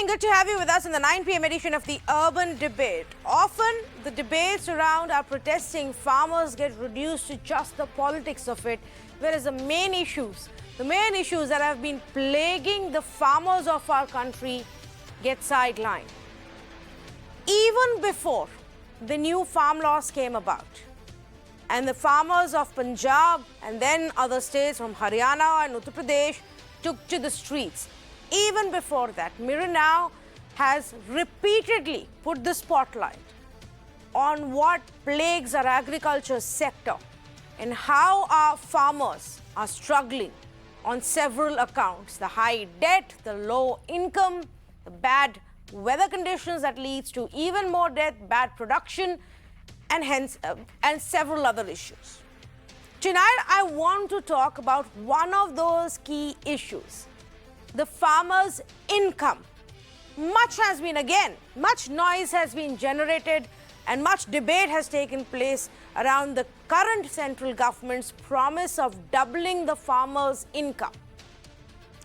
evening. Good to have you with us in the 9 p.m. edition of the Urban Debate. Often, the debates around our protesting farmers get reduced to just the politics of it, whereas the main issues that have been plaguing the farmers of our country get sidelined. Even before the new farm laws came about, and the farmers of Punjab and then other states from Haryana and Uttar Pradesh took to the streets. Even before that, Mirror Now has repeatedly put the spotlight on what plagues our agriculture sector and how our farmers are struggling on several accounts. The high debt, the low income, the bad weather conditions that leads to even more debt, bad production, and hence and several other issues. Tonight, I want to talk about one of those key issues, the farmer's income. Much noise has been generated and much debate has taken place around the current central government's promise of doubling the farmer's income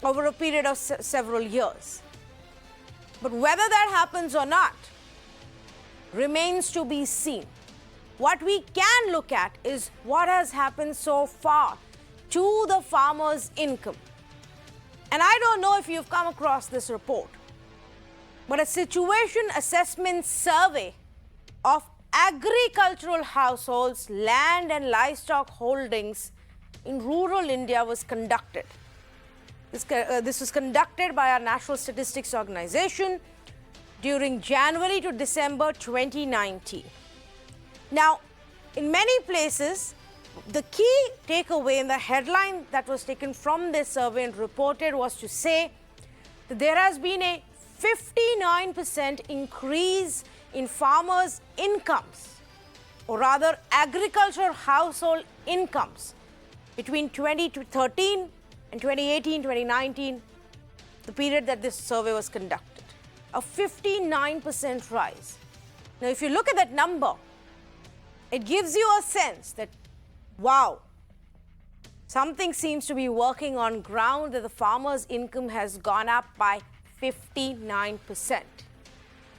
over a period of several years. But whether that happens or not remains to be seen. What we can look at is what has happened so far to the farmer's income. And I don't know if you've come across this report, but a situation assessment survey of agricultural households, land and livestock holdings in rural India was conducted. This was conducted by our National Statistics Organization during January to December 2019. Now, in many places, the key takeaway in the headline that was taken from this survey and reported was to say that there has been a 59% increase in farmers' incomes, or rather agricultural household incomes, between 2013 and 2018-2019, the period that this survey was conducted. A 59% rise. Now, if you look at that number, it gives you a sense that, wow, something seems to be working on ground, that the farmer's income has gone up by 59%.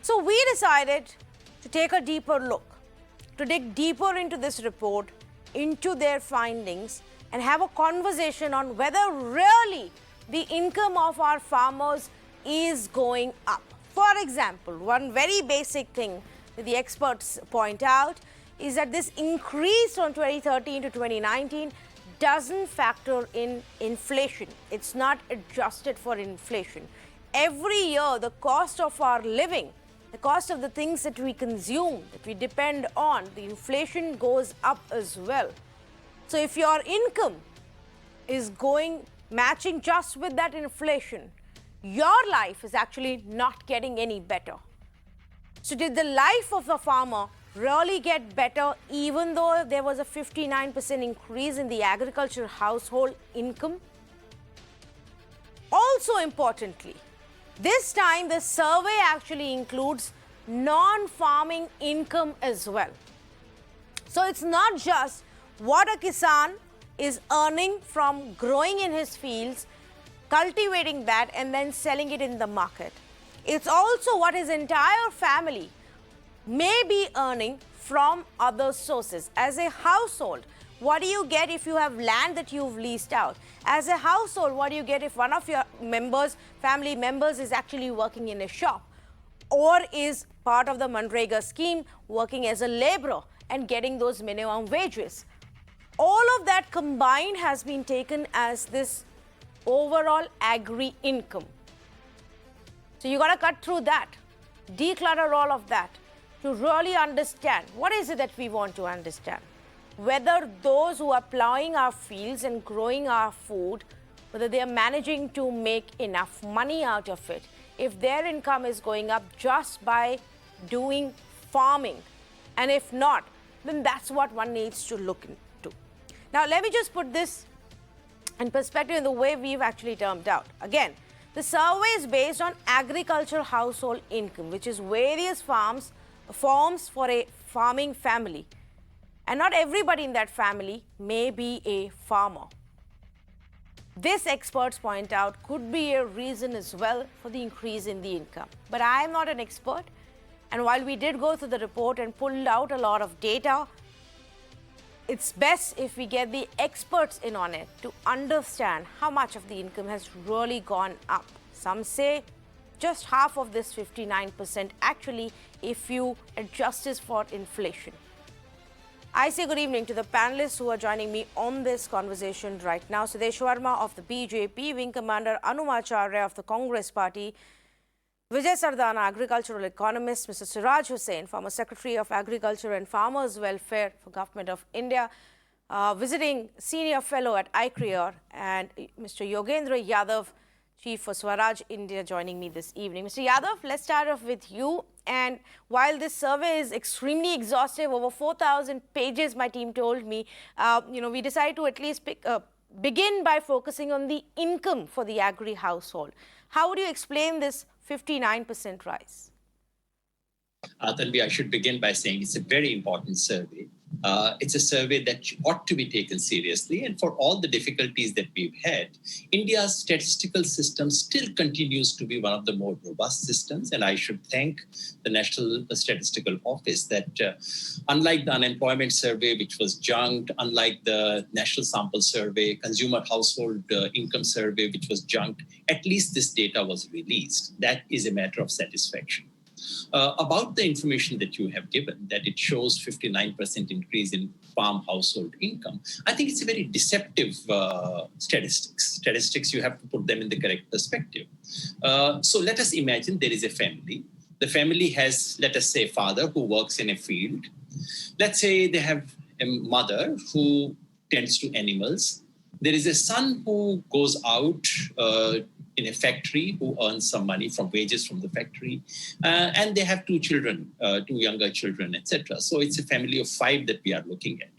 So we decided to take a deeper look, to dig deeper into this report, into their findings, and have a conversation on whether really the income of our farmers is going up. For example, one very basic thing that the experts point out is that this increase from 2013 to 2019 doesn't factor in inflation. It's not adjusted for inflation. Every year, the cost of our living, the cost of the things that we consume, that we depend on, the inflation goes up as well. So if your income is matching just with that inflation, your life is actually not getting any better. So did the life of the farmer really get better even though there was a 59% increase in the agricultural household income? Also importantly, this time the survey actually includes non-farming income as well. So it's not just what a kisan is earning from growing in his fields, cultivating that and then selling it in the market. It's also what his entire family may be earning from other sources. As a household, what do you get if you have land that you've leased out? As a household, what do you get if one of your family members is actually working in a shop or is part of the Manrega scheme, working as a laborer and getting those minimum wages? All of that combined has been taken as this overall agri income. So you got to cut through that, declutter all of that, to really understand what is it that we want to understand. Whether those who are plowing our fields and growing our food, whether they are managing to make enough money out of it, if their income is going up just by doing farming. And if not, then that's what one needs to look into. Now, let me just put this in perspective in the way we've actually termed out. Again, the survey is based on agricultural household income, which is various forms for a farming family. And not everybody in that family may be a farmer. This, experts point out, could be a reason as well for the increase in the income. But I am not an expert. And while we did go through the report and pulled out a lot of data, it's best if we get the experts in on it to understand how much of the income has really gone up. Some say just half of this 59% actually, if you adjust this for inflation. I say good evening to the panelists who are joining me on this conversation right now. Sudesh Verma of the BJP, Wing Commander Anumacharya of the Congress Party, Vijay Sardana, agricultural economist, Mr. Siraj Hussain, former Secretary of Agriculture and Farmers Welfare for Government of India, visiting senior fellow at ICRIER, and Mr. Yogendra Yadav, Chief for Swaraj India, joining me this evening. Mr. Yadav, let's start off with you. And while this survey is extremely exhaustive, over 4,000 pages, my team told me, we decided to at least begin by focusing on the income for the agri household. How would you explain this 59% rise? Tanvi, I should begin by saying it's a very important survey. It's a survey that ought to be taken seriously. And for all the difficulties that we've had, India's statistical system still continues to be one of the more robust systems. And I should thank the National Statistical Office that unlike the unemployment survey, which was junked, unlike the National Sample Survey, Consumer Household Income Survey, which was junked, at least this data was released. That is a matter of satisfaction. About the information that you have given, that it shows 59% increase in farm household income, I think it's a very deceptive statistics. Statistics, you have to put them in the correct perspective. So let us imagine there is a family. The family has, let us say, a father who works in a field. Let's say they have a mother who tends to animals. There is a son who goes out in a factory, who earns some money from wages from the factory, and they have two children, two younger children, etc. So it's a family of 5 that we are looking at.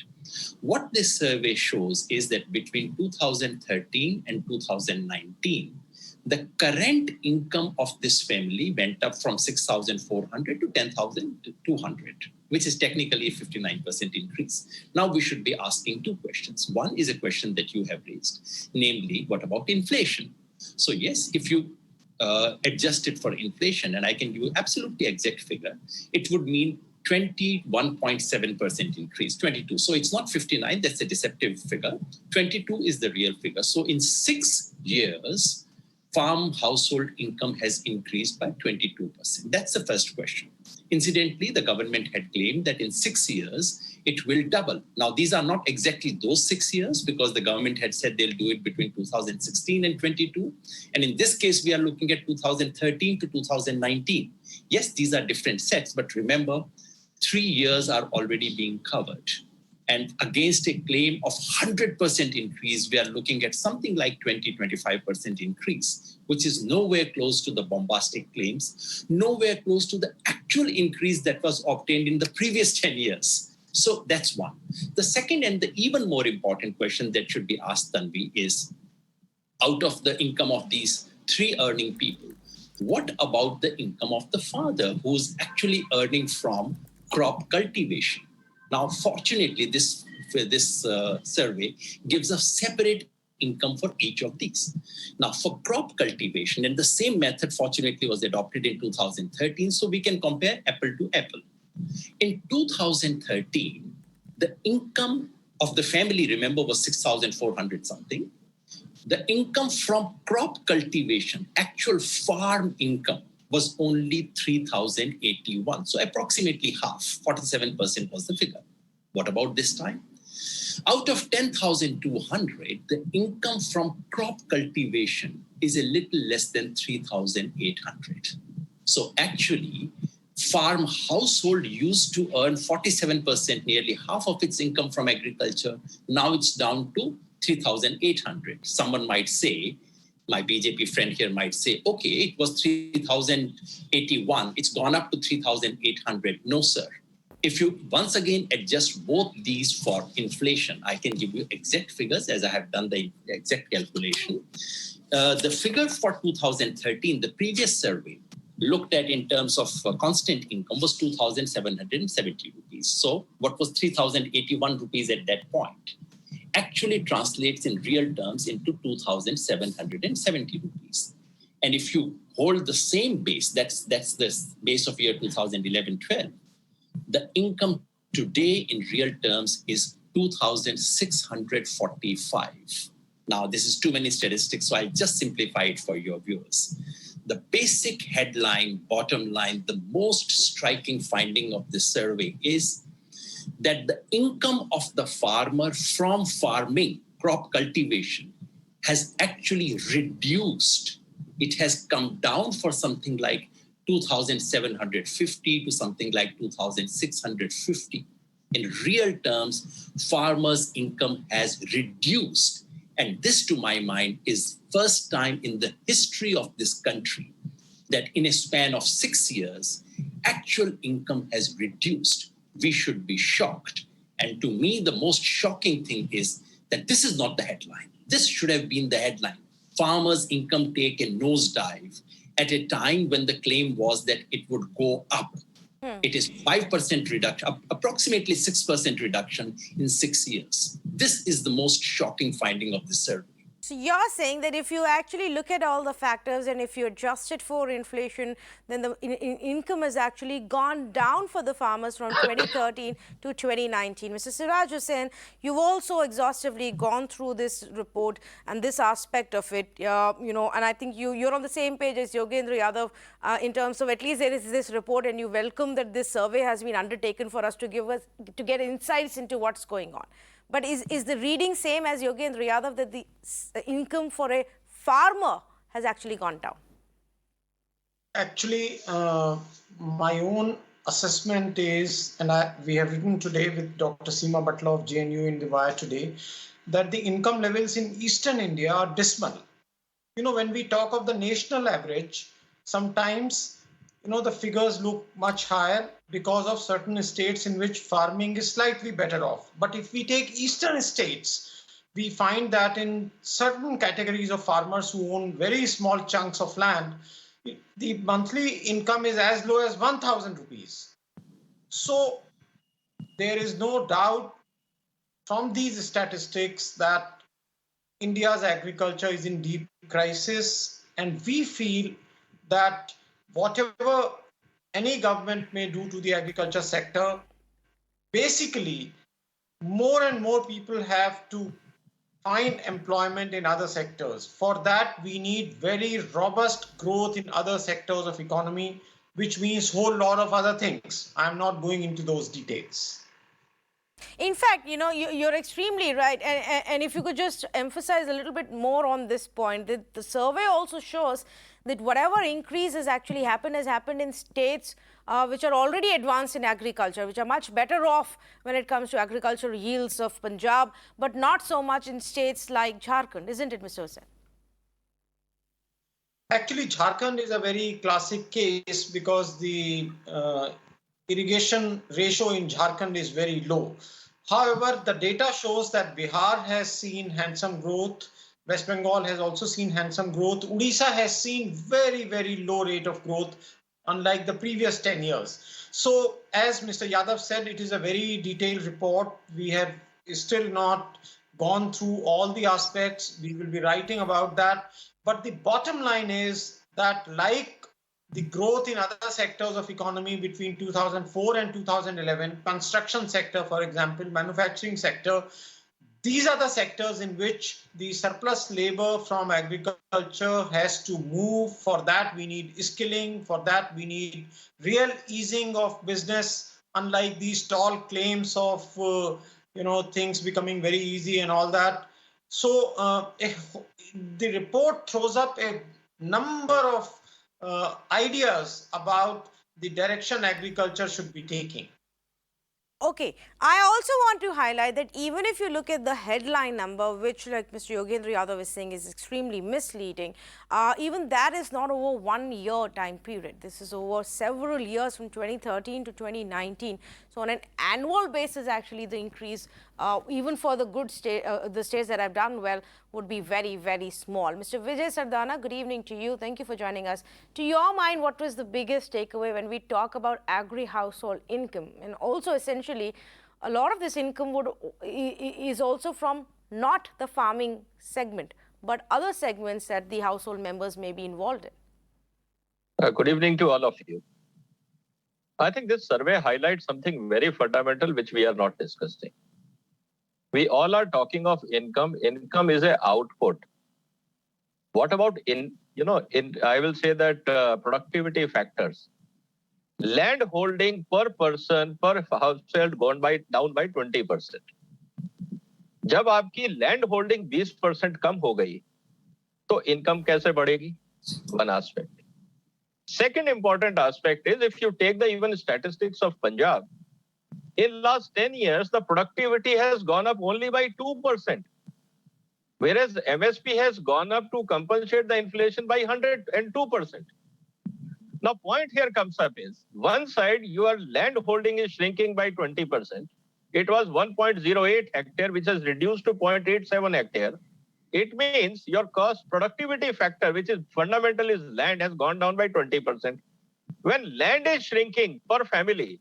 What this survey shows is that between 2013 and 2019, the current income of this family went up from 6,400 to 10,200, which is technically a 59% increase. Now we should be asking 2 questions. One is a question that you have raised, namely, what about inflation? So yes, if you adjust it for inflation, and I can give you absolutely exact figure, it would mean 21.7% increase, 22. So it's not 59, that's a deceptive figure. 22 is the real figure. So in 6 years, farm household income has increased by 22%. That's the first question. Incidentally, the government had claimed that in 6 years, it will double. Now, these are not exactly those 6 years because the government had said they'll do it between 2016 and 22. And in this case, we are looking at 2013 to 2019. Yes, these are different sets, but remember, 3 years are already being covered. And against a claim of 100% increase, we are looking at something like 20-25% increase, which is nowhere close to the bombastic claims, nowhere close to the actual increase that was obtained in the previous 10 years. So that's one. The second and the even more important question that should be asked, Tanvi, is out of the income of these 3 earning people, what about the income of the father who's actually earning from crop cultivation? Now, fortunately, this survey gives a separate income for each of these. Now, for crop cultivation, and the same method, fortunately, was adopted in 2013, so we can compare apple to apple. In 2013, the income of the family, remember, was 6,400 something. The income from crop cultivation, actual farm income, was only 3,081. So approximately half, 47% was the figure. What about this time? Out of 10,200, the income from crop cultivation is a little less than 3,800. So actually, farm household used to earn 47%, nearly half of its income from agriculture. Now it's down to 3,800. Someone might say, my BJP friend here might say, okay, it was 3,081. It's gone up to 3,800. No, sir. If you once again adjust both these for inflation, I can give you exact figures as I have done the exact calculation. The figure for 2013, the previous survey, looked at in terms of constant income was 2,770 rupees. So what was 3,081 rupees at that point? actually translates in real terms into 2,770 rupees. And if you hold the same base, that's the base of year 2011-12, the income today in real terms is 2,645. Now, this is too many statistics, so I'll just simplify it for your viewers. The basic headline, bottom line, the most striking finding of this survey is that the income of the farmer from farming, crop cultivation, has actually reduced. It has come down for something like 2,750 to something like 2,650. In real terms, farmers' income has reduced. And this, to my mind, is first time in the history of this country that in a span of 6 years, actual income has reduced. We should be shocked. And to me, the most shocking thing is that this is not the headline. This should have been the headline. Farmers' income take a nosedive at a time when the claim was that it would go up. It is 5% reduction, approximately 6% reduction in 6 years. This is the most shocking finding of the survey. So you're saying that if you actually look at all the factors and if you adjust it for inflation, then the income has actually gone down for the farmers from 2013 to 2019. Mr. Siraj Hussain, you've also exhaustively gone through this report and this aspect of it, and I think you're on the same page as Yogendra Yadav in terms of at least there is this report, and you welcome that this survey has been undertaken for us to get insights into what's going on. But is the reading same as Yogendra Yadav that the income for a farmer has actually gone down? Actually, my own assessment is, and we have written today with Dr. Seema Butler of JNU in the Wire today, that the income levels in Eastern India are dismal. When we talk of the national average, sometimes, the figures look much higher because of certain states in which farming is slightly better off. But if we take Eastern states, we find that in certain categories of farmers who own very small chunks of land, the monthly income is as low as 1,000 rupees. So there is no doubt from these statistics that India's agriculture is in deep crisis, and we feel that whatever any government may do to the agriculture sector, basically more and more people have to find employment in other sectors. For that, we need very robust growth in other sectors of economy, which means a whole lot of other things. I'm not going into those details. In fact, you're extremely right. And if you could just emphasize a little bit more on this point, that the survey also shows that whatever increase has actually happened has happened in states which are already advanced in agriculture, which are much better off when it comes to agricultural yields of Punjab, but not so much in states like Jharkhand, isn't it, Mr. Hussain? Actually, Jharkhand is a very classic case because the irrigation ratio in Jharkhand is very low. However, the data shows that Bihar has seen handsome growth. West Bengal has also seen handsome growth. Odisha has seen very, very low rate of growth, unlike the previous 10 years. So, as Mr. Yadav said, it is a very detailed report. We have still not gone through all the aspects. We will be writing about that. But the bottom line is that, like the growth in other sectors of economy between 2004 and 2011, construction sector, for example, manufacturing sector, these are the sectors in which the surplus labor from agriculture has to move. For that, we need skilling. For that, we need real easing of business, unlike these tall claims of, things becoming very easy and all that. So the report throws up a number of ideas about the direction agriculture should be taking. Okay, I also want to highlight that even if you look at the headline number, which like Mr. Yogendra Yadav is saying is extremely misleading, even that is not over 1 year time period. This is over several years from 2013 to 2019. So on an annual basis, actually the increase, even for the good the states that have done well, would be very, very small. Mr. Vijay Sardana, good evening to you. Thank you for joining us. To your mind, what was the biggest takeaway when we talk about agri-household income? And also essentially, a lot of this income is also from not the farming segment, but other segments that the household members may be involved in? Good evening to all of you. I think this survey highlights something very fundamental which we are not discussing. We all are talking of income. Income is an output. What about I will say that productivity factors. Land holding per person per household down by 20%. जब आपकी land holding 20% कम हो गई तो income कैसे बढ़ेगी? One aspect. Second important aspect is if you take the even statistics of Punjab, in last 10 years, the productivity has gone up only by 2%, whereas MSP has gone up to compensate the inflation by 102%. Now, point here comes up is, one side, your land holding is shrinking by 20%. It was 1.08 hectare, which has reduced to 0.87 hectare. It means your cost productivity factor, which is fundamental is land, has gone down by 20%. When land is shrinking per family,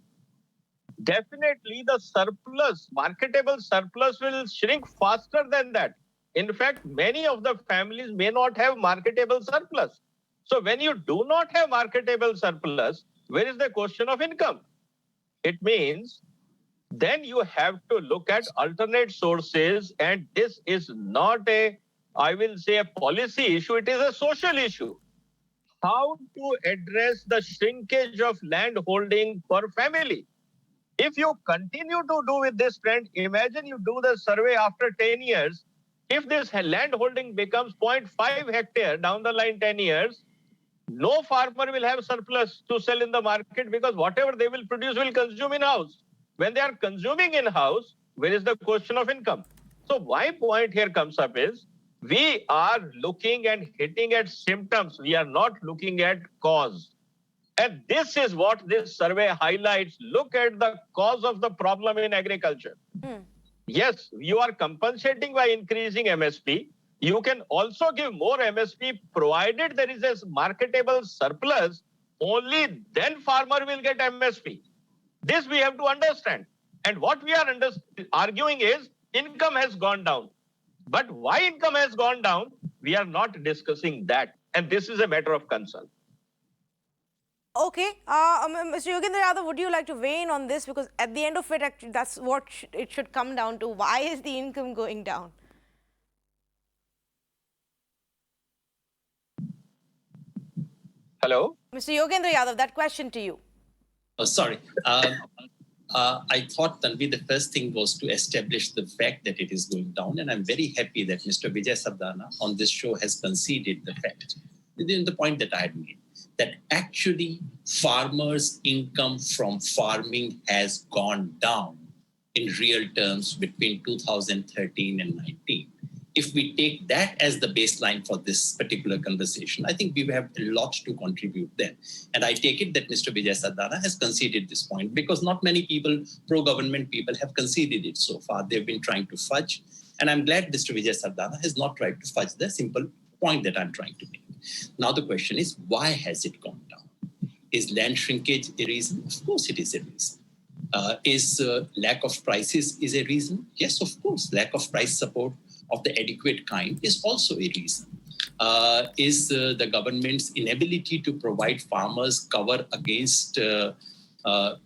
definitely the surplus, marketable surplus will shrink faster than that. In fact, many of the families may not have marketable surplus. So when you do not have marketable surplus, where is the question of income? It means then you have to look at alternate sources, and this is not a, I will say, a policy issue, it is a social issue. How to address the shrinkage of land holding per family? If you continue to do with this trend, imagine you do the survey after 10 years. If this land holding becomes 0.5 hectare down the line 10 years, no farmer will have surplus to sell in the market because whatever they will produce will consume in-house. When they are consuming in-house, where is the question of income? So my point here comes up is, we are looking and hitting at symptoms. We are not looking at cause. And this is what this survey highlights. Look at the cause of the problem in agriculture. Yes, you are compensating by increasing MSP. You can also give more MSP provided there is a marketable surplus. Only then farmer will get MSP. This we have to understand. And what we are arguing is income has gone down. But why income has gone down, we are not discussing that. And this is a matter of concern. Okay, Mr. Yogendra Yadav, would you like to weigh in on this? Because at the end of it, actually, that's what it should come down to. Why is the income going down? Hello? Mr. Yogendra Yadav, that question to you. Oh, sorry. I thought, Tanvi, the first thing was to establish the fact that it is going down. And I'm very happy that Mr. Vijay Sardana on this show has conceded the fact, the point that I had made, that actually farmers' income from farming has gone down in real terms between 2013 and 19. If we take that as the baseline for this particular conversation, I think we have a lot to contribute there. And I take it that Mr. Vijay Sardana has conceded this point because not many people, pro-government people, have conceded it so far. They've been trying to fudge. And I'm glad Mr. Vijay Sardana has not tried to fudge the simple point that I'm trying to make. Now the question is, why has it gone down? Is land shrinkage a reason? Of course it is a reason. Is lack of prices is a reason? Yes, of course. Lack of price support of the adequate kind is also a reason. Is the government's inability to provide farmers cover against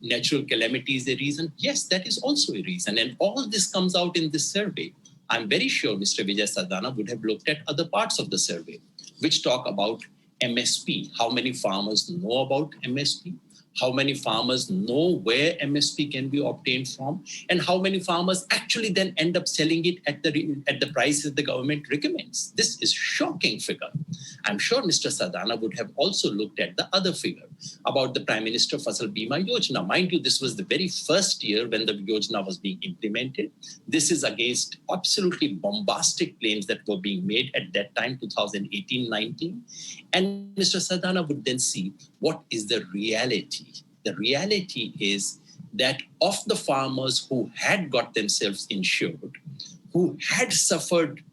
natural calamities a reason? Yes, that is also a reason. And all this comes out in this survey. I'm very sure Mr. Vijay Sardana would have looked at other parts of the survey, which talk about MSP. How many farmers know about MSP? How many farmers know where MSP can be obtained from, and how many farmers actually then end up selling it at the price that the government recommends. This is shocking figure. I'm sure Mr. Sardana would have also looked at the other figure about the Prime Minister Fasal Bima Yojana. Mind you, this was the very first year when the Yojana was being implemented. This is against absolutely bombastic claims that were being made at that time, 2018-19. And Mr. Sardana would then see what is the reality. The reality is that of the farmers who had got themselves insured, who had suffered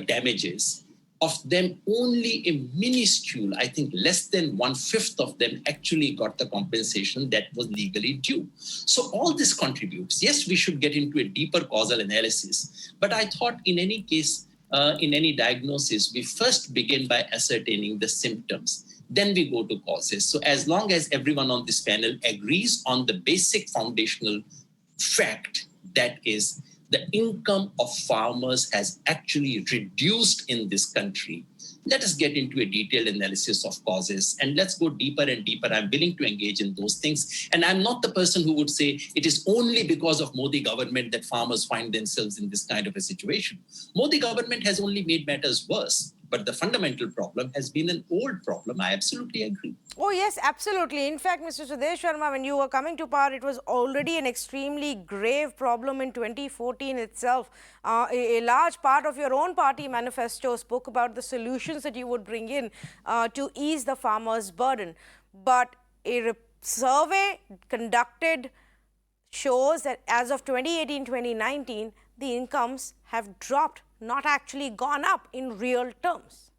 damages, of them, only a minuscule, I think less than 1/5 of them actually got the compensation that was legally due. So all this contributes. Yes, we should get into a deeper causal analysis, but I thought in any case, in any diagnosis, we first begin by ascertaining the symptoms. Then we go to causes. So as long as everyone on this panel agrees on the basic foundational fact, that is, the income of farmers has actually reduced in this country, let us get into a detailed analysis of causes and let's go deeper and deeper. I'm willing to engage in those things. And I'm not the person who would say it is only because of Modi government that farmers find themselves in this kind of a situation. Modi government has only made matters worse. But the fundamental problem has been an old problem. I absolutely agree. Oh, yes, absolutely. In fact, Mr. Sudesh Sharma, when you were coming to power, it was already an extremely grave problem in 2014 itself. A large part of your own party manifesto spoke about the solutions that you would bring in to ease the farmers' burden. But a survey conducted shows that as of 2018-2019, the incomes have dropped, not actually gone up in real terms.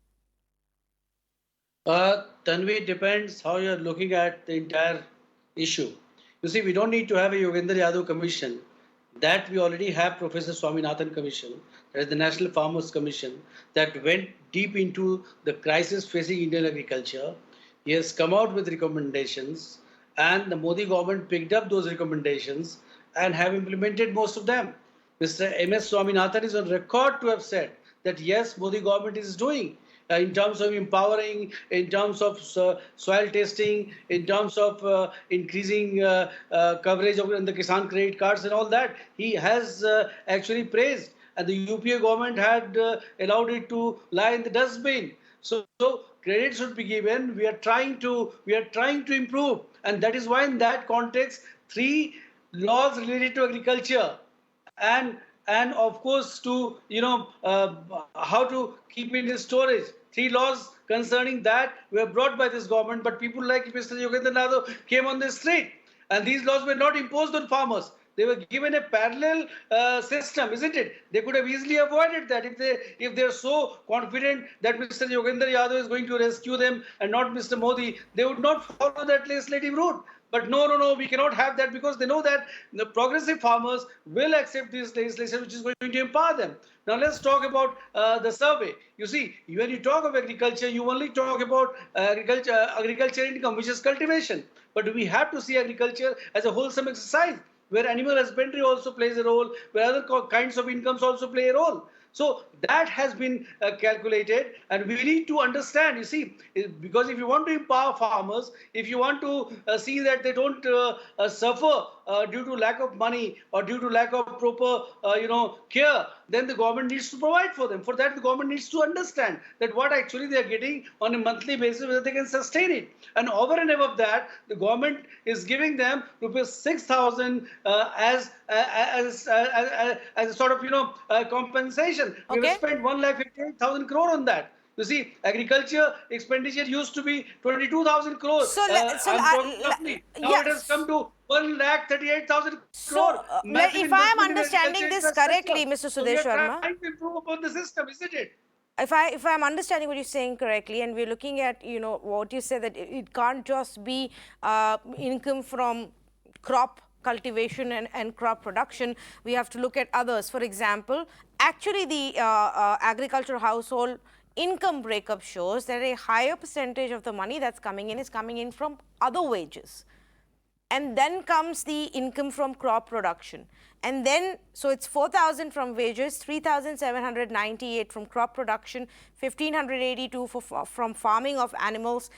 Tanvi, depends how you're looking at the entire issue. You see, we don't need to have a Yogendra Yadav Commission. That we already have Professor Swaminathan Commission, that is the National Farmers Commission, that went deep into the crisis facing Indian agriculture. He has come out with recommendations, and the Modi government picked up those recommendations and have implemented most of them. Mr. M.S. Swaminathan is on record to have said that yes, Modi government is doing in terms of empowering, in terms of soil testing, in terms of increasing coverage of the Kisan credit cards and all that. He has actually praised, and the UPA government had allowed it to lie in the dustbin. So credit should be given. We are trying to improve, and that is why in that context, 3 laws related to agriculture and of course to how to keep it in storage. 3 laws concerning that were brought by this government, but people like Mr. Yogendra Yadav came on the street, and these laws were not imposed on farmers. They were given a parallel system, isn't it? They could have easily avoided that if they're so confident that Mr. Yogendra Yadav is going to rescue them and not Mr. Modi. They would not follow that legislative route. But no, we cannot have that, because they know that the progressive farmers will accept this legislation which is going to empower them. Now let's talk about the survey. You see, when you talk of agriculture, you only talk about agriculture income, which is cultivation. But we have to see agriculture as a wholesome exercise, where animal husbandry also plays a role, where other kinds of incomes also play a role. So that has been calculated, and we need to understand, you see, because if you want to empower farmers, if you want to see that they don't suffer due to lack of money or due to lack of proper, care, then the government needs to provide for them. For that, the government needs to understand that what actually they are getting on a monthly basis, whether they can sustain it. And over and above that, the government is giving them ₹6,000 as a sort of, compensation. Okay. We have spent 1,58,000 crore on that. You see, agriculture expenditure used to be 22,000 crores. So, now it has come to 1,38,000 crore. So, if I am understanding this correctly, Mr. Sudesh Sharma, we are trying to improve upon the system, isn't it? If I am understanding what you're saying correctly, and we're looking at what you said, that it can't just be income from crop cultivation and crop production, we have to look at others. For example, actually the agricultural household income breakup shows that a higher percentage of the money that's coming in is coming in from other wages. And then comes the income from crop production. And then, so it's 4,000 from wages, 3,798 from crop production, 1,582 from farming of animals,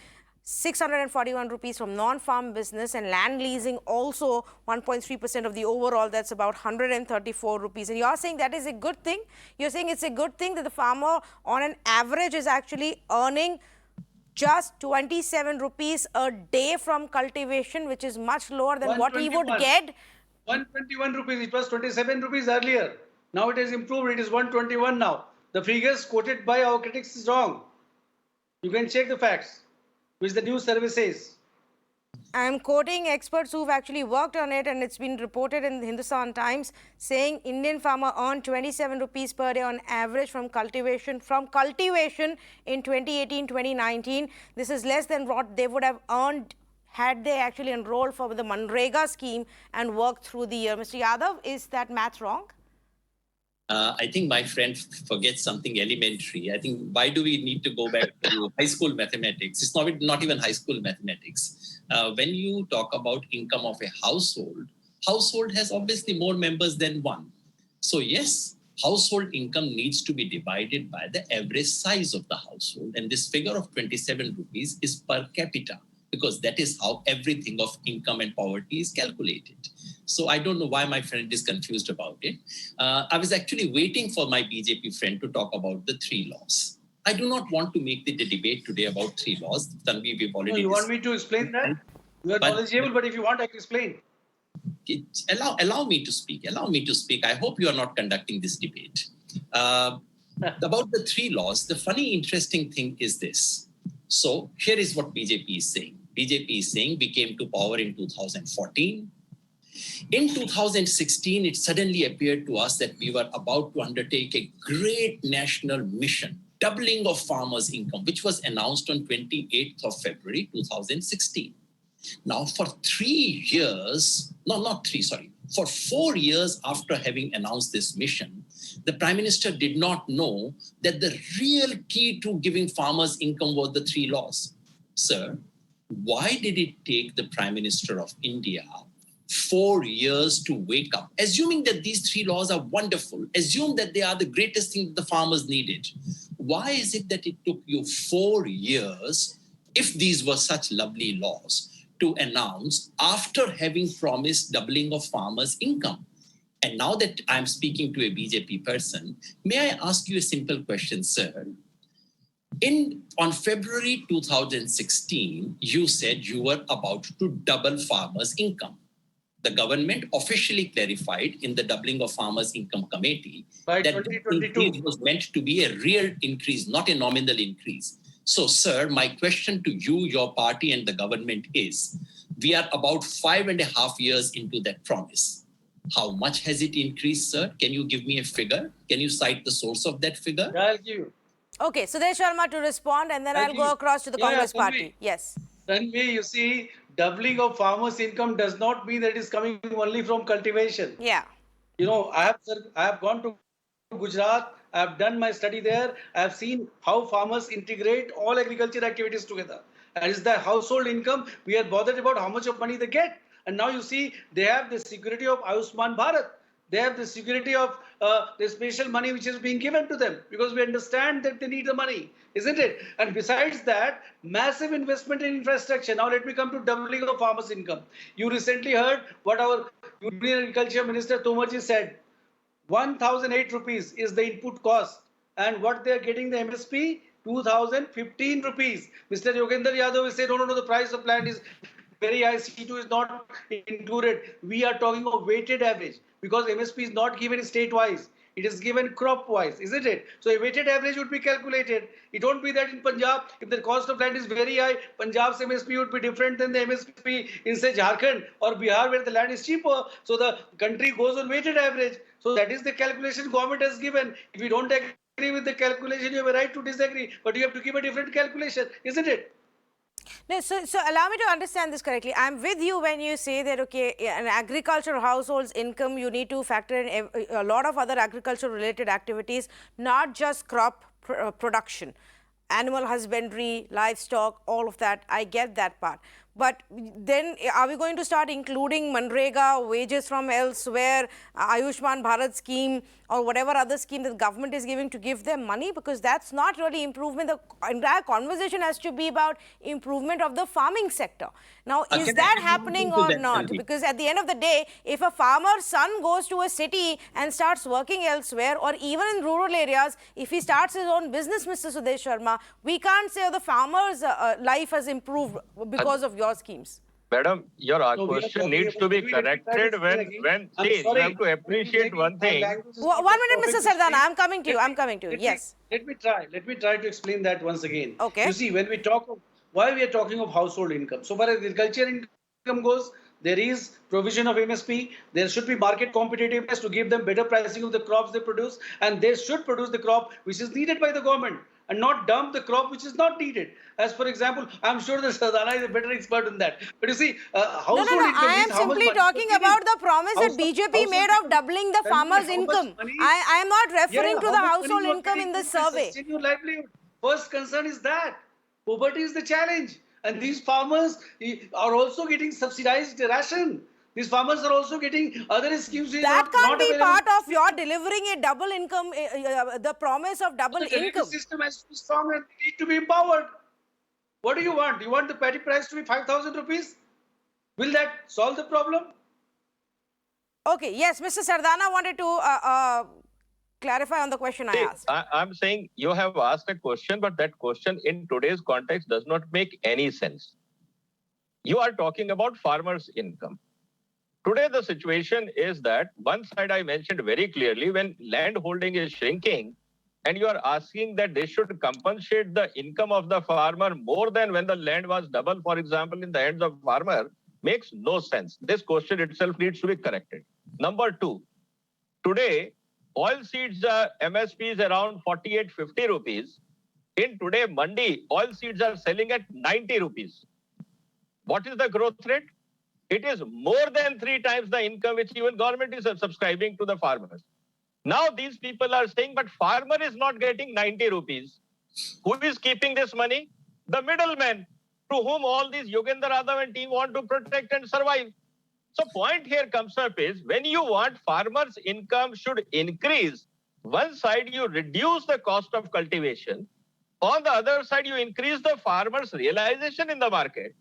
641 rupees from non-farm business, and land leasing also 1.3% of the overall. That's about 134 rupees. And you're saying that is a good thing? You're saying it's a good thing that the farmer on an average is actually earning just 27 rupees a day from cultivation, which is much lower than what he would get. 121 rupees. It was 27 rupees earlier. Now it has improved. It is 121 now. The figures quoted by our critics is wrong. You can check the facts, which the news service says. I'm quoting experts who've actually worked on it, and it's been reported in the Hindustan Times saying Indian farmer earned 27 rupees per day on average from cultivation in 2018-2019. This is less than what they would have earned had they actually enrolled for the Manrega scheme and worked through the year. Mr. Yadav, is that math wrong? I think my friend forgets something elementary. I think, why do we need to go back to high school mathematics? It's not even high school mathematics. When you talk about income of a household has obviously more members than one. So yes, household income needs to be divided by the average size of the household. And this figure of 27 rupees is per capita, because that is how everything of income and poverty is calculated. So I don't know why my friend is confused about it. I was actually waiting for my BJP friend to talk about the 3 laws. I do not want to make the debate today about 3 laws. Tanvi, we've already... No, you want me to explain that? You are knowledgeable, but if you want, I can explain. Allow me to speak. Allow me to speak. I hope you are not conducting this debate. About the 3 laws, the funny, interesting thing is this. So here is what BJP is saying. BJP is saying we came to power in 2014. In 2016, it suddenly appeared to us that we were about to undertake a great national mission, doubling of farmers' income, which was announced on 28th of February 2016. Now, for 4 years after having announced this mission, the Prime Minister did not know that the real key to giving farmers income was the 3 laws. Sir, why did it take the Prime Minister of India 4 years to wake up? Assuming that these 3 laws are wonderful, assume that they are the greatest thing that the farmers needed. Why is it that it took you 4 years, if these were such lovely laws, to announce after having promised doubling of farmers' income? And now that I'm speaking to a BJP person, may I ask you a simple question, sir? On February 2016, you said you were about to double farmers' income. The government officially clarified in the Doubling of Farmers' Income Committee By that 2022. the increase was meant to be a real increase, not a nominal increase. So, sir, my question to you, your party, and the government is, we are about 5.5 years into that promise. How much has it increased, sir? Can you give me a figure? Can you cite the source of that figure? Yeah, I'll give you. Okay, Sudesh Sharma to respond, and then I'll I'll go across to the Congress party. Yes. Tanvi, you see, doubling of farmers' income does not mean that it is coming only from cultivation. Yeah. You know, I have gone to Gujarat. I have done my study there. I have seen how farmers integrate all agriculture activities together. And it's the household income. We are bothered about how much of money they get. And now you see, they have the security of Ayushman Bharat. They have the security of the special money which is being given to them, because we understand that they need the money, isn't it? And besides that, massive investment in infrastructure. Now let me come to doubling of farmers' income. You recently heard what our Union Agriculture Minister Tomarji said. 1,008 rupees is the input cost, and what they are getting the MSP 2,015 rupees. Mr. Yogender Yadav will say, no, the price of land is very high, C2 is not included. We are talking of weighted average, because MSP is not given state-wise. It is given crop-wise, isn't it? So a weighted average would be calculated. It won't be that in Punjab, if the cost of land is very high, Punjab's MSP would be different than the MSP in, say, Jharkhand or Bihar, where the land is cheaper. So the country goes on weighted average. So that is the calculation government has given. If you don't agree with the calculation, you have a right to disagree, but you have to give a different calculation, isn't it? No, so allow me to understand this correctly. I'm with you when you say that, okay, an agricultural household's income, you need to factor in a lot of other agriculture related activities, not just crop production, animal husbandry, livestock, all of that. I get that part. But then are we going to start including Manrega, wages from elsewhere, Ayushman Bharat scheme, or whatever other scheme that the government is giving to give them money? Because that's not really improvement. The entire conversation has to be about improvement of the farming sector. Now, is that happening or not? Because at the end of the day, if a farmer's son goes to a city and starts working elsewhere, or even in rural areas, if he starts his own business, Mr. Sudesh Sharma, we can't say the farmer's life has improved because of your schemes. Madam, your question needs to be corrected when see, you have to appreciate one thing. 1 minute, Mr. Sardana, I'm coming to you. Yes. Let me try to explain that once again. Okay. You see, when we talk of why we are talking of household income. So far as agriculture income goes, there is provision of MSP. There should be market competitiveness to give them better pricing of the crops they produce, and they should produce the crop which is needed by the government and not dump the crop which is not needed. As for example, I'm sure that Sardana is a better expert in that. But you see, household No. income I means am how much simply money talking you're about getting. the promise that BJP made of doubling the farmers' income. I am not referring to the household income in this survey. Sustain your livelihood. First concern is that poverty is the challenge, and these farmers are also getting subsidized ration. These farmers are also getting other schemes. That can't be part of your delivering a double income, the promise of double The delivery income. system has to be strong and need to be empowered. What do you want? You want the petty price to be 5,000 rupees? Will that solve the problem? Okay, yes, Mr. Sardana wanted to clarify on the question I asked. I'm saying you have asked a question, but that question in today's context does not make any sense. You are talking about farmers' income. Today, the situation is that one side I mentioned very clearly, when land holding is shrinking, and you are asking that they should compensate the income of the farmer more than when the land was double, for example, in the hands of farmer, makes no sense. This question itself needs to be corrected. Number two, today, oil seeds MSP is around 48-50 rupees. In today Mandi, oil seeds are selling at 90 rupees. What is the growth rate? It is more than 3 times the income which even government is subscribing to the farmers. Now these people are saying, but farmer is not getting 90 rupees. Who is keeping this money? The middlemen, to whom all these Yogendra Yadav and team want to protect and survive. So point here comes up is, when you want farmers' income should increase, one side you reduce the cost of cultivation, on the other side you increase the farmers' realization in the market,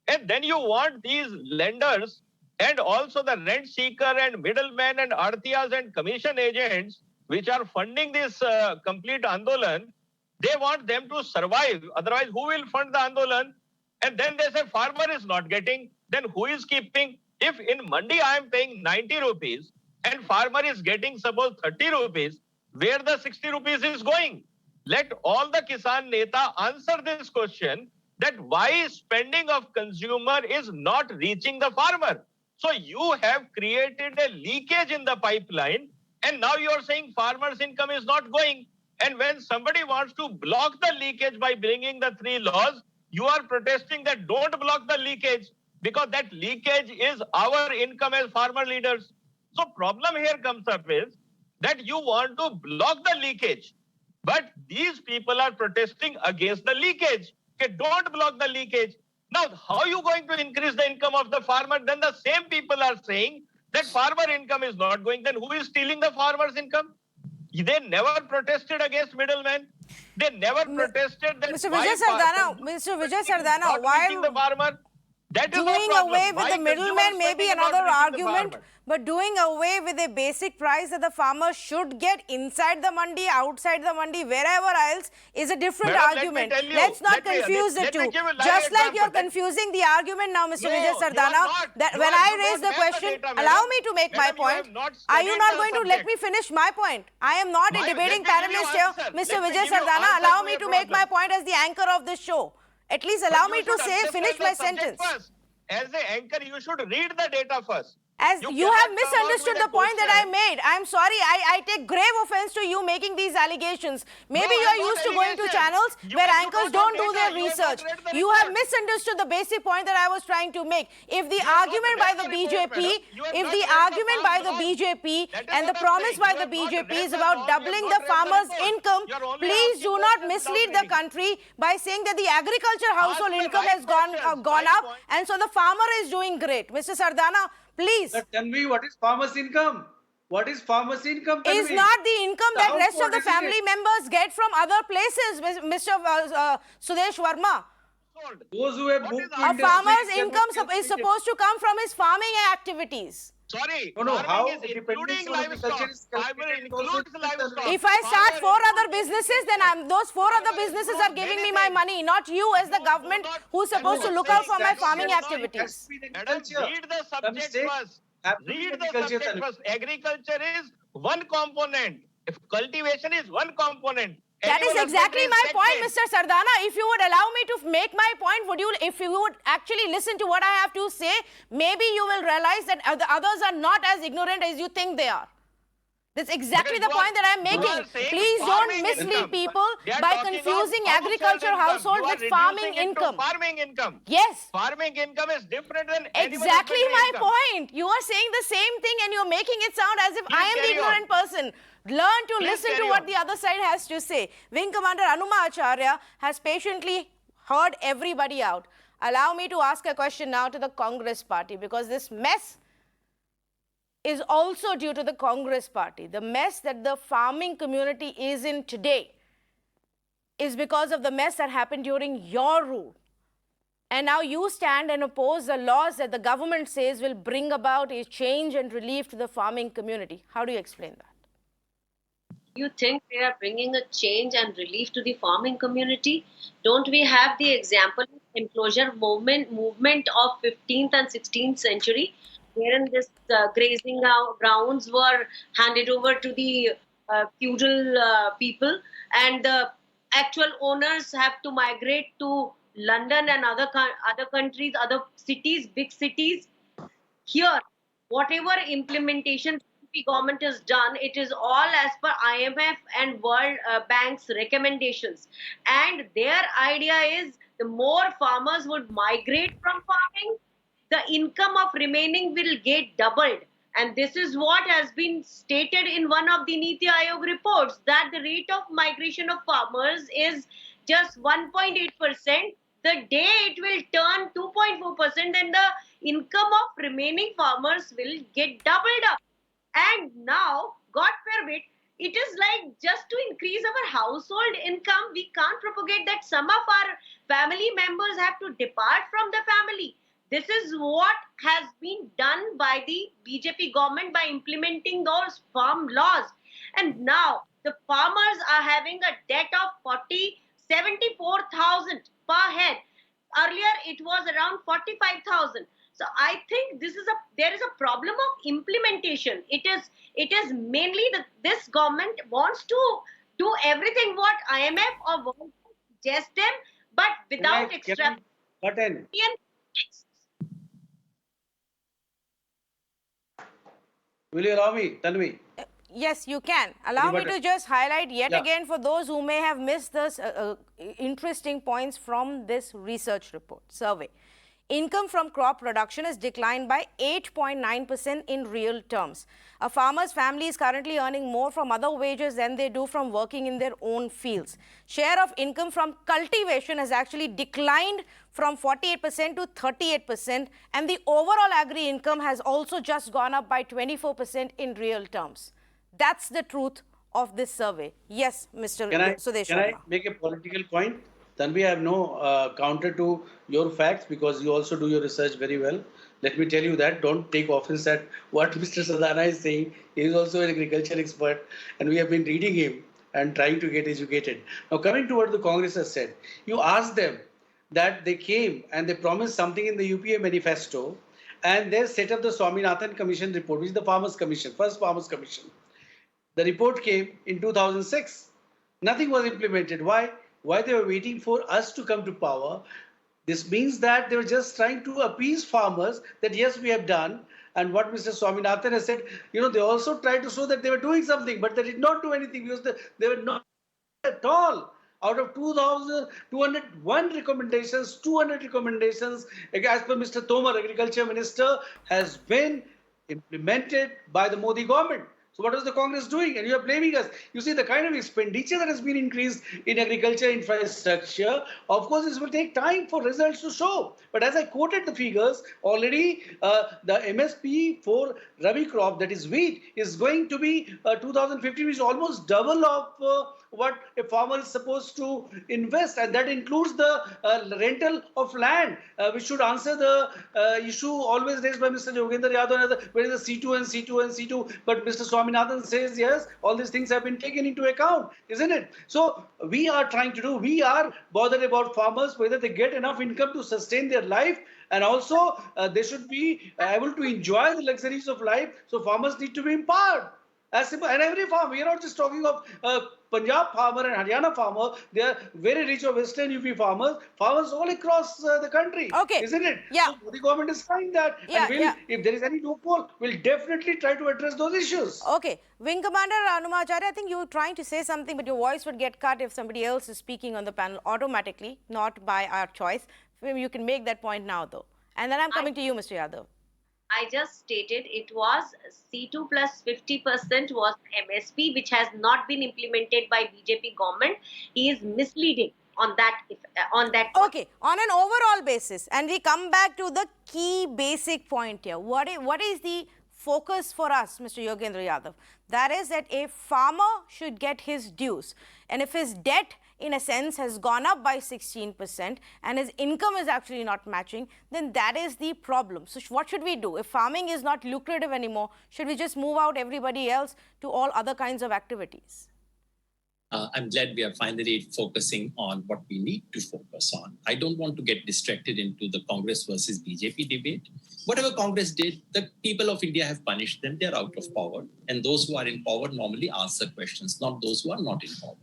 and then you want these lenders and also the rent seeker and middlemen and artiyas and commission agents which are funding this complete Andolan, they want them to survive. Otherwise, who will fund the Andolan? And then they say farmer is not getting, then who is keeping? If in Mandi I am paying 90 rupees and farmer is getting suppose 30 rupees, where the 60 rupees is going? Let all the Kisan Neta answer this question, that why spending of consumer is not reaching the farmer. So you have created a leakage in the pipeline, and now you are saying farmers' income is not going. And when somebody wants to block the leakage by bringing the 3 laws, you are protesting that don't block the leakage, because that leakage is our income as farmer leaders. So problem here comes up is that you want to block the leakage, but these people are protesting against the leakage. Okay, don't block the leakage. Now, how are you going to increase the income of the farmer? Then the same people are saying that farmer income is not going. Then who is stealing the farmer's income? They never protested against middlemen. They never protested that Mr. Vijay Sardana, while the farmer, that is doing away with the middleman may be another argument, but doing away with a basic price that the farmer should get inside the mandi, outside the mandi, wherever else is a different argument. Let's not confuse the two. Just like you're confusing the argument now, Mr. Vijay Sardana, that when I raise the question, allow me to make my point. Are you not going to let me finish my point? I am not a debating panelist here. Mr. Vijay Sardana, allow me to make my point as the anchor of this show. At least allow me to finish my sentence. As an anchor, you should read the data first. As you have misunderstood the point that I made. I'm sorry, I take grave offense to you making these allegations. Maybe you are used to going to channels where anchors don't do their research. You have misunderstood the basic point that I was trying to make. If the argument by the BJP, and the promise by the BJP is about doubling the farmers' income, please do not mislead the country by saying that the agriculture household income has gone up, and so the farmer is doing great. Mr. Sardana, please. But tell me, what is farmers' income? What is farmers' income? Is not the income that rest of the family members get from other places, Mr. Sudesh Verma. Those who have moved to A farmer's income is supposed to come from his farming activities. Sorry, no, how is including livestock. If I start 4 other businesses, then those 4 other businesses are giving me my money, not you as the government who's supposed to look out for my farming activities. Madam, read the subject first. Read the subject first. Agriculture is one component. If cultivation is one component, That is Animal exactly husbandry my is point, sexist. Mr. Sardana. If you would allow me to make my point, if you would actually listen to what I have to say, maybe you will realize that the others are not as ignorant as you think they are. That's exactly Because the point that I'm you making. are saying Please don't farming mislead income. people They are by talking of confusing agriculture household You are with farming reducing it to income. Farming income. Yes. Farming income is different than animal Exactly husbandry my income. point. You are saying the same thing and you're making it sound as if I am the carry on. ignorant person. Learn to Please listen to carry what on. the other side has to say. Wing Commander Anuma Acharya has patiently heard everybody out. Allow me to ask a question now to the Congress party, because this mess is also due to the Congress party. The mess that the farming community is in today is because of the mess that happened during your rule. And now you stand and oppose the laws that the government says will bring about a change and relief to the farming community. How do you explain that? You think they are bringing a change and relief to the farming community? Don't we have the example of enclosure movement of 15th and 16th century, wherein this grazing grounds were handed over to the feudal people, and the actual owners have to migrate to London and other countries, other cities, big cities. Here, whatever implementation the government has done, it is all as per IMF and World Bank's recommendations. And their idea is the more farmers would migrate from farming, the income of remaining will get doubled. And this is what has been stated in one of the Niti Aayog reports, that the rate of migration of farmers is just 1.8%. The day it will turn 2.4%, then the income of remaining farmers will get doubled up. And now, God forbid, it is like just to increase our household income, we can't propagate that some of our family members have to depart from the family. This is what has been done by the BJP government by implementing those farm laws. And now the farmers are having a debt of 74,000 per head. Earlier it was around 45,000. So I think there is a problem of implementation. It is mainly that this government wants to do everything what IMF or World Bank suggests them, but without extra. Button. Will you allow me, Tanvi? Yes, you can. Allow me to just highlight yet again for those who may have missed this interesting points from this research report, survey. Income from crop production has declined by 8.9% in real terms. A farmer's family is currently earning more from other wages than they do from working in their own fields. Share of income from cultivation has actually declined from 48% to 38%, and the overall agri income has also just gone up by 24% in real terms. That's the truth of this survey. Yes, Mr. Sudesh Can I make a political point? Tanvi, I have no counter to your facts because you also do your research very well. Let me tell you that. Don't take offense at what Mr. Sardana is saying. He is also an agriculture expert and we have been reading him and trying to get educated. Now, coming to what the Congress has said, you asked them that they came and they promised something in the UPA manifesto and they set up the Swaminathan Commission report, which is the Farmers Commission, first Farmers Commission. The report came in 2006. Nothing was implemented. Why? Why they were waiting for us to come to power. This means that they were just trying to appease farmers that yes, we have done. And what Mr. Swaminathan has said, they also tried to show that they were doing something, but they did not do anything because they were not at all. Out of 2,201 recommendations, 200 recommendations, as per Mr. Tomar, Agriculture Minister, has been implemented by the Modi government. So what is the Congress doing? And you are blaming us. You see the kind of expenditure that has been increased in agriculture infrastructure. Of course, this will take time for results to show. But as I quoted the figures, already the MSP for Rabi crop, that is wheat, is going to be 2050, which is almost double of what a farmer is supposed to invest. And that includes the rental of land, which should answer the issue always raised by Mr. Yogendra Yadav, where is the C2 and C2 and C2. But Mr. Swaminathan says, yes, all these things have been taken into account, isn't it? So we are we are bothered about farmers, whether they get enough income to sustain their life, and also they should be able to enjoy the luxuries of life. So farmers need to be empowered. As simple, and every farm, we are not just talking of Punjab farmer and Haryana farmer, they are very rich of Western UP farmers all across the country. Okay. Isn't it? Yeah. So the government is trying that. Yeah, And yeah. if there is any loophole, we'll definitely try to address those issues. Okay. Wing Commander Anumacharya, I think you were trying to say something, but your voice would get cut if somebody else is speaking on the panel automatically, not by our choice. Maybe you can make that point now, though. And then I'm coming to you, Mr. Yadav. I just stated it was C2 plus 50% was MSP, which has not been implemented by BJP government. He is misleading on that. Point. Okay, on an overall basis, and we come back to the key basic point here. What is the focus for us, Mr. Yogendra Yadav? That is that a farmer should get his dues. And if his debt, in a sense, has gone up by 16% and his income is actually not matching, then that is the problem. So what should we do? If farming is not lucrative anymore, should we just move out everybody else to all other kinds of activities? I'm glad we are finally focusing on what we need to focus on. I don't want to get distracted into the Congress versus BJP debate. Whatever Congress did, the people of India have punished them. They're out of power. And those who are in power normally answer questions, not those who are not in power.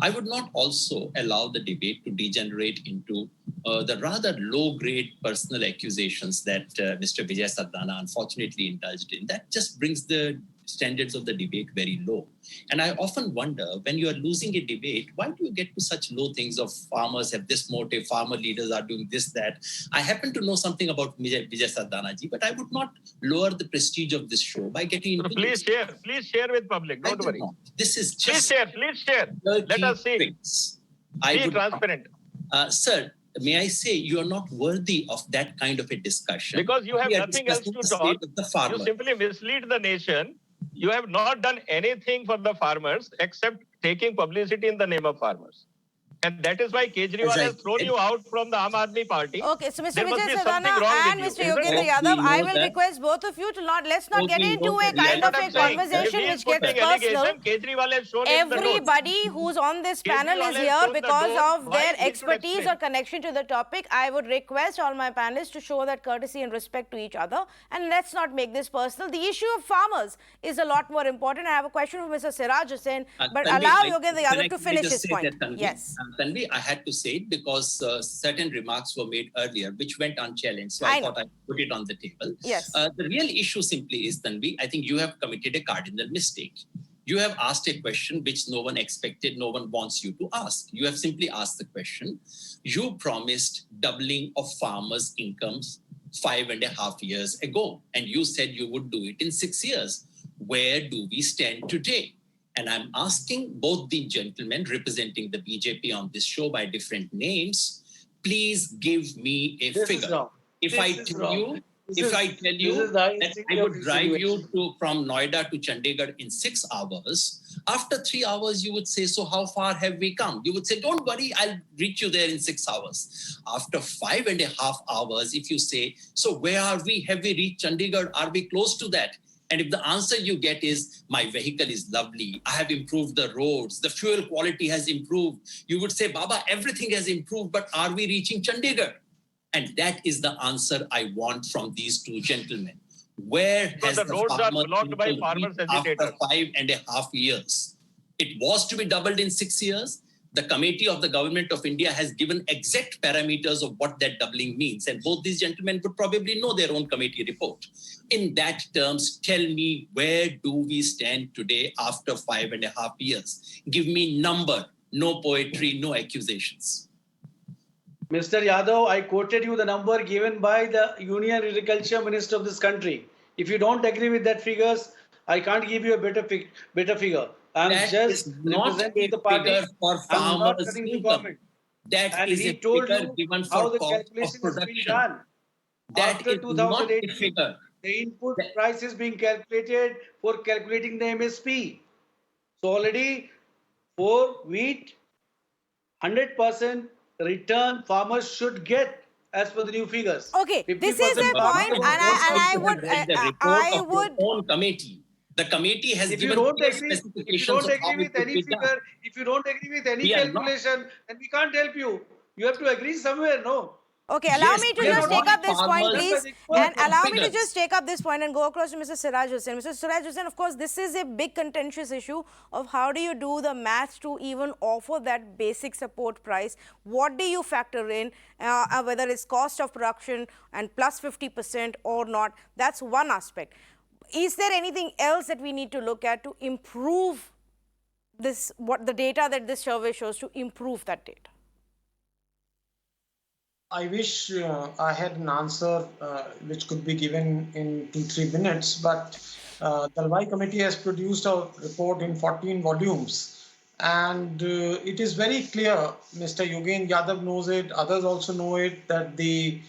I would not also allow the debate to degenerate into the rather low-grade personal accusations that Mr. Vijay Sardana unfortunately indulged in. That just brings the standards of the debate very low. And I often wonder, when you are losing a debate, why do you get to such low things of farmers have this motive, farmer leaders are doing this, that? I happen to know something about Vijay Sardana ji, but I would not lower the prestige of this show by getting into Please share with public, don't worry. This is just Please share. Let us see. Be transparent. Sir, may I say you are not worthy of that kind of a discussion. Because you have We are nothing else to discussing talk. the farmer. You simply mislead the nation. You have not done anything for the farmers except taking publicity in the name of farmers. And that is why Kejriwal has thrown you out from the Aam Aadmi Party. Okay, so Mr. There must Vijay be Sardana something wrong and with Mr. you, isn't Yogendra it? Yadav, We I know will that. request both of you to let's not get we into know a that. kind That's of what a I'm saying. conversation If he which is putting gets personal. allegation, Kejriwal has shown him the notes. Everybody who's on this panel Kejriwal is has here shown the because door. of Why their he should expertise explain? or connection to the topic. I would request all my panelists to show that courtesy and respect to each other, and let's not make this personal. The issue of farmers is a lot more important. I have a question for Mr. Siraj Hussain, but Tanvi, allow can Yogendra I Yadav to finish just his say point. that, Tanvi? Yes. Tanvi, I had to say it because certain remarks were made earlier which went unchallenged. So I I know. thought I'd put it on the table. Yes. The real issue simply is, Tanvi, I think you have committed a cardinal mistake. You have asked a question which no one expected, no one wants you to ask. You have simply asked the question. You promised doubling of farmers' incomes 5.5 years ago, and you said you would do it in 6 years. Where do we stand today? And I'm asking both the gentlemen representing the BJP on this show by different names, please give me a This is figure. wrong. If This I is tell wrong. you, This if is- I tell this you is the highest that degree I of would drive you insinuation. from Noida to Chandigarh in 6 hours, after 3 hours you would say, so how far have we come? You would say, don't worry, I'll reach you there in 6 hours. After 5.5 hours, if you say, so where are we? Have we reached Chandigarh? Are we close to that? And if the answer you get is, my vehicle is lovely, I have improved the roads, the fuel quality has improved, you would say, Baba, everything has improved, but are we reaching Chandigarh? And that is the answer I want from these two gentlemen. Where Because has the roads are farmer blocked by income farmers' reached after agitators. 5.5 years? It was to be doubled in 6 years. The committee of the government of India has given exact parameters of what that doubling means. And both these gentlemen would probably know their own committee report. In that terms, tell me, where do we stand today after 5.5 years? Give me number, no poetry, no accusations. Mr. Yadav, I quoted you the number given by the Union Agriculture Minister of this country. If you don't agree with that figures, I can't give you a better figure. I'm That just is not a representing the party. figure for I'm not farmers' cutting the income. government. That And is he a told figure you given how for the cost of calculation is being production. done. That After is not a 2018, figure. the input price is being calculated for calculating the MSP. So already for wheat, 100% return farmers should get as per the new figures. Okay, this is 50% a farmers point, will and get I You would, have read the report I of your would. own committee. The committee has If you given don't clear agree, if you specifications don't of how agree it with could any be done. figure, if you don't agree with any We are not- calculation, then we can't help you. You have to agree somewhere, no? Okay, allow Yes, me to we are just not take up this point, farmers. please. Well, And allow me to figures. just take up this point and go across to Mr. Siraj Hussain. Mr. Siraj Hussain, of course, this is a big contentious issue of how do you do the math to even offer that basic support price? What do you factor in, whether it's cost of production and plus 50% or not? That's one aspect. Is there anything else that we need to look at to improve this, what the data that this survey shows, to improve that data? I wish I had an answer which could be given in 2-3 minutes, but the Dalwai Committee has produced a report in 14 volumes, and it is very clear. Mr. Yogen Yadav knows it, others also know it, that the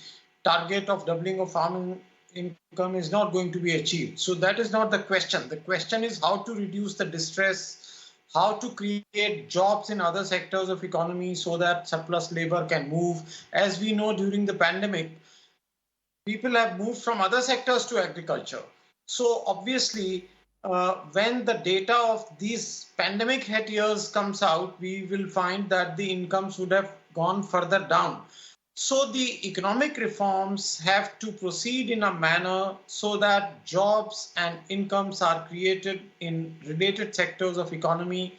target of doubling of farming income is not going to be achieved. So that is not the question. The question is how to reduce the distress, how to create jobs in other sectors of economy so that surplus labor can move. As we know, during the pandemic, people have moved from other sectors to agriculture. So obviously, when the data of these pandemic hit years comes out, we will find that the incomes would have gone further down. So the economic reforms have to proceed in a manner so that jobs and incomes are created in related sectors of economy,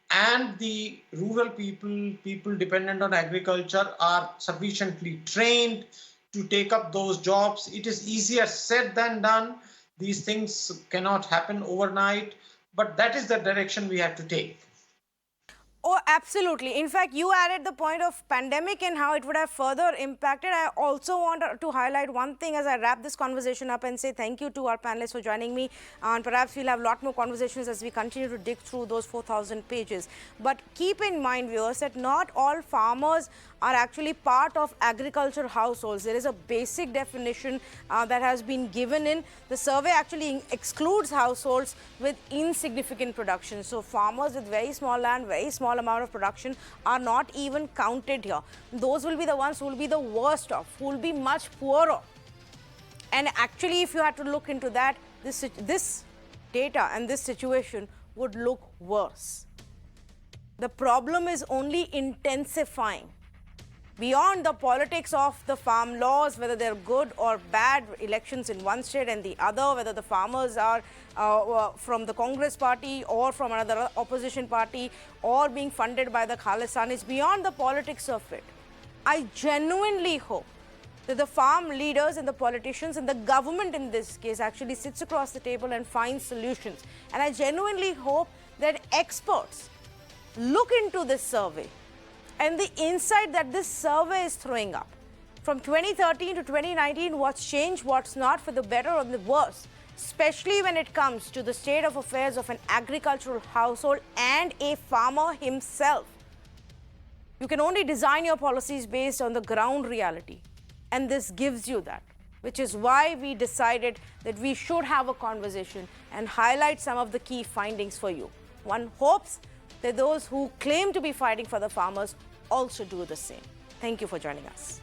and the rural people dependent on agriculture are sufficiently trained to take up those jobs. It is easier said than done. These things cannot happen overnight, but that is the direction we have to take. Oh, absolutely. In fact, you added the point of pandemic and how it would have further impacted. I also want to highlight one thing as I wrap this conversation up and say thank you to our panelists for joining me. And perhaps we'll have a lot more conversations as we continue to dig through those 4,000 pages. But keep in mind, viewers, that not all farmers are actually part of agriculture households. There is a basic definition that has been given in. The survey actually excludes households with insignificant production. So farmers with very small land, very small amount of production are not even counted here. Those will be the ones who will be the worst off, who will be much poorer. And actually, if you had to look into that, this data and this situation would look worse. The problem is only intensifying. Beyond the politics of the farm laws, whether they're good or bad, elections in one state and the other, whether the farmers are from the Congress party or from another opposition party or being funded by the Khalistanis, beyond the politics of it, I genuinely hope that the farm leaders and the politicians and the government in this case actually sits across the table and finds solutions. And I genuinely hope that experts look into this survey and the insight that this survey is throwing up. From 2013 to 2019, what's changed, what's not, for the better or the worse, especially when it comes to the state of affairs of an agricultural household and a farmer himself. You can only design your policies based on the ground reality, and this gives you that, which is why we decided that we should have a conversation and highlight some of the key findings for you. One hopes that those who claim to be fighting for the farmers also do the same. Thank you for joining us.